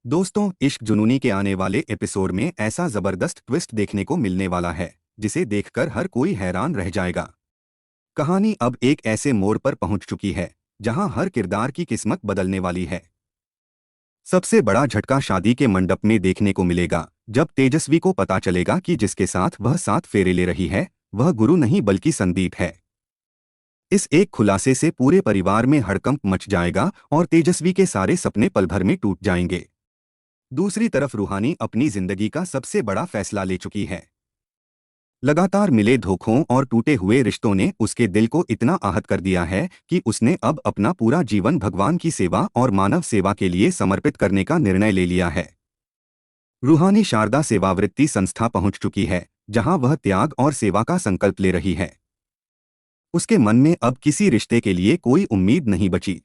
दोस्तों, इश्क जुनूनी के आने वाले एपिसोड में ऐसा जबरदस्त ट्विस्ट देखने को मिलने वाला है जिसे देखकर हर कोई हैरान रह जाएगा। कहानी अब एक ऐसे मोड़ पर पहुंच चुकी है जहां हर किरदार की किस्मत बदलने वाली है। सबसे बड़ा झटका शादी के मंडप में देखने को मिलेगा, जब तेजस्वी को पता चलेगा कि जिसके साथ वह 7 फेरे ले रही है वह गुरु नहीं बल्कि संदीप है। इस एक खुलासे से पूरे परिवार में हड़कंप मच जाएगा और तेजस्वी के सारे सपने पल भर में टूट जाएंगे। दूसरी तरफ रूहानी अपनी जिंदगी का सबसे बड़ा फैसला ले चुकी है। लगातार मिले धोखों और टूटे हुए रिश्तों ने उसके दिल को इतना आहत कर दिया है कि उसने अब अपना पूरा जीवन भगवान की सेवा और मानव सेवा के लिए समर्पित करने का निर्णय ले लिया है। रूहानी शारदा सेवावृत्ति संस्था पहुंच चुकी है, जहां वह त्याग और सेवा का संकल्प ले रही है। उसके मन में अब किसी रिश्ते के लिए कोई उम्मीद नहीं बची।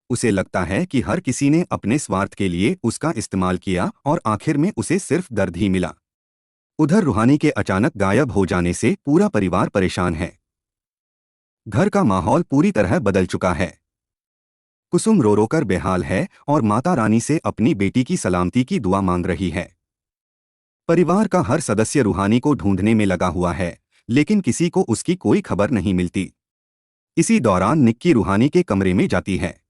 उसे लगता है कि हर किसी ने अपने स्वार्थ के लिए उसका इस्तेमाल किया और आखिर में उसे सिर्फ दर्द ही मिला। उधर रूहानी के अचानक गायब हो जाने से पूरा परिवार परेशान है। घर का माहौल पूरी तरह बदल चुका है। कुसुम रो रो कर बेहाल है और माता रानी से अपनी बेटी की सलामती की दुआ मांग रही है। परिवार का हर सदस्य रूहानी को ढूंढने में लगा हुआ है, लेकिन किसी को उसकी कोई खबर नहीं मिलती। इसी दौरान निक्की रूहानी के कमरे में जाती है।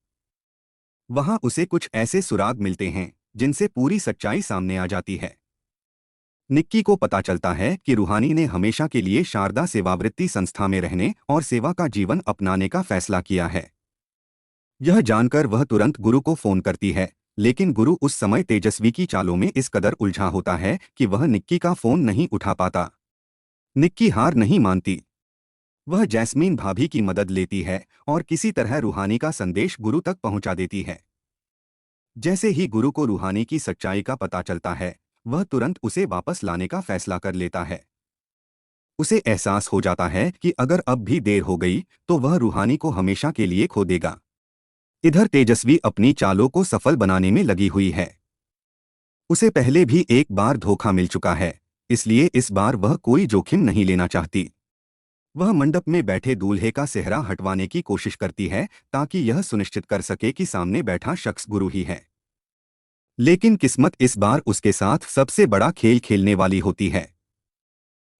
वहां उसे कुछ ऐसे सुराग मिलते हैं जिनसे पूरी सच्चाई सामने आ जाती है। निक्की को पता चलता है कि रूहानी ने हमेशा के लिए शारदा सेवावृत्ति संस्था में रहने और सेवा का जीवन अपनाने का फैसला किया है। यह जानकर वह तुरंत गुरु को फोन करती है, लेकिन गुरु उस समय तेजस्वी की चालों में इस कदर उलझा होता है कि वह निक्की का फोन नहीं उठा पाता। निक्की हार नहीं मानती। वह जैस्मीन भाभी की मदद लेती है और किसी तरह रूहानी का संदेश गुरु तक पहुंचा देती है। जैसे ही गुरु को रूहानी की सच्चाई का पता चलता है, वह तुरंत उसे वापस लाने का फैसला कर लेता है। उसे एहसास हो जाता है कि अगर अब भी देर हो गई तो वह रूहानी को हमेशा के लिए खो देगा। इधर तेजस्वी अपनी चालों को सफल बनाने में लगी हुई है। उसे पहले भी एक बार धोखा मिल चुका है, इसलिए इस बार वह कोई जोखिम नहीं लेना चाहती। वह मंडप में बैठे दूल्हे का सेहरा हटवाने की कोशिश करती है ताकि यह सुनिश्चित कर सके कि सामने बैठा शख्स गुरु ही है। लेकिन किस्मत इस बार उसके साथ सबसे बड़ा खेल खेलने वाली होती है।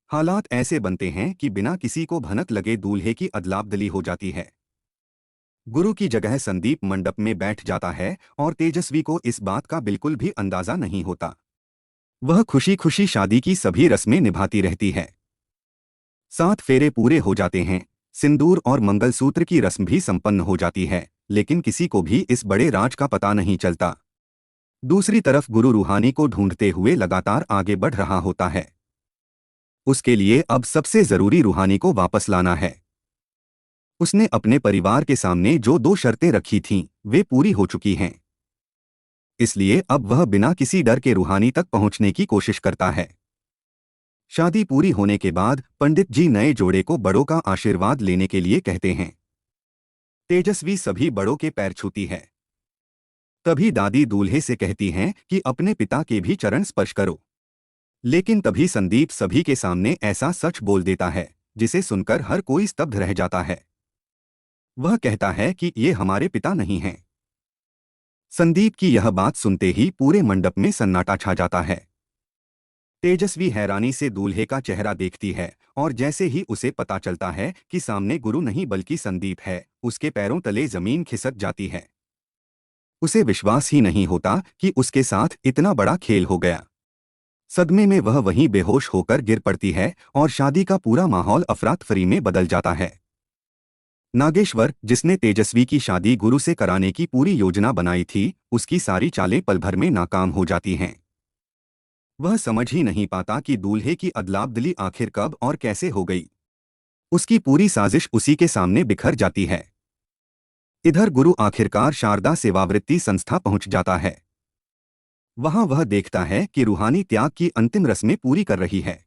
हालात ऐसे बनते हैं कि बिना किसी को भनक लगे दूल्हे की अदलाबदली हो जाती है। गुरु की जगह संदीप मंडप में बैठ जाता है और तेजस्वी को इस बात का बिल्कुल भी अंदाजा नहीं होता। वह खुशी खुशी शादी की सभी रस्में निभाती रहती है। 7 फेरे पूरे हो जाते हैं, सिंदूर और मंगलसूत्र की रस्म भी संपन्न हो जाती है, लेकिन किसी को भी इस बड़े राज का पता नहीं चलता। दूसरी तरफ गुरु रूहानी को ढूंढते हुए लगातार आगे बढ़ रहा होता है। उसके लिए अब सबसे जरूरी रूहानी को वापस लाना है। उसने अपने परिवार के सामने जो 2 शर्तें रखी थीं, वे पूरी हो चुकी हैं। इसलिए अब वह बिना किसी डर के रूहानी तक पहुंचने की कोशिश करता है। शादी पूरी होने के बाद पंडित जी नए जोड़े को बड़ों का आशीर्वाद लेने के लिए कहते हैं। तेजस्वी सभी बड़ों के पैर छूती है। तभी दादी दूल्हे से कहती हैं कि अपने पिता के भी चरण स्पर्श करो। लेकिन तभी संदीप सभी के सामने ऐसा सच बोल देता है जिसे सुनकर हर कोई स्तब्ध रह जाता है। वह कहता है कि ये हमारे पिता नहीं हैं। संदीप की यह बात सुनते ही पूरे मंडप में सन्नाटा छा जाता है। तेजस्वी हैरानी से दूल्हे का चेहरा देखती है और जैसे ही उसे पता चलता है कि सामने गुरु नहीं बल्कि संदीप है, उसके पैरों तले जमीन खिसक जाती है। उसे विश्वास ही नहीं होता कि उसके साथ इतना बड़ा खेल हो गया। सदमे में वह वहीं बेहोश होकर गिर पड़ती है और शादी का पूरा माहौल अफरा-तफरी में बदल जाता है। नागेश्वर, जिसने तेजस्वी की शादी गुरु से कराने की पूरी योजना बनाई थी, उसकी सारी चालें पल भर में नाकाम हो जाती हैं। वह समझ ही नहीं पाता कि दूल्हे की अदलाबदली आखिर कब और कैसे हो गई। उसकी पूरी साजिश उसी के सामने बिखर जाती है। इधर गुरु आखिरकार शारदा सेवावृत्ति संस्था पहुंच जाता है। वहां वह देखता है कि रूहानी त्याग की अंतिम रस्में पूरी कर रही है।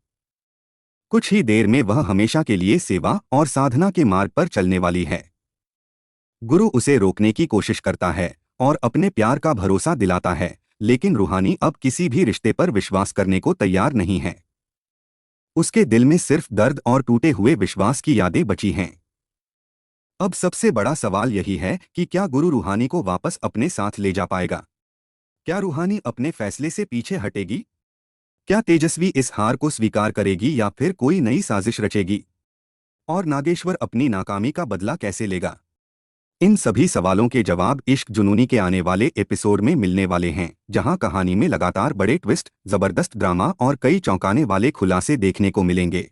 कुछ ही देर में वह हमेशा के लिए सेवा और साधना के मार्ग पर चलने वाली है। गुरु उसे रोकने की कोशिश करता है और अपने प्यार का भरोसा दिलाता है, लेकिन रूहानी अब किसी भी रिश्ते पर विश्वास करने को तैयार नहीं है। उसके दिल में सिर्फ दर्द और टूटे हुए विश्वास की यादें बची हैं। अब सबसे बड़ा सवाल यही है कि क्या गुरु रूहानी को वापस अपने साथ ले जा पाएगा। क्या रूहानी अपने फैसले से पीछे हटेगी? क्या तेजस्वी इस हार को स्वीकार करेगी या फिर कोई नई साजिश रचेगी? और नागेश्वर अपनी नाकामी का बदला कैसे लेगा? इन सभी सवालों के जवाब इश्क जुनूनी के आने वाले एपिसोड में मिलने वाले हैं, जहां कहानी में लगातार बड़े ट्विस्ट, जबरदस्त ड्रामा और कई चौंकाने वाले खुलासे देखने को मिलेंगे।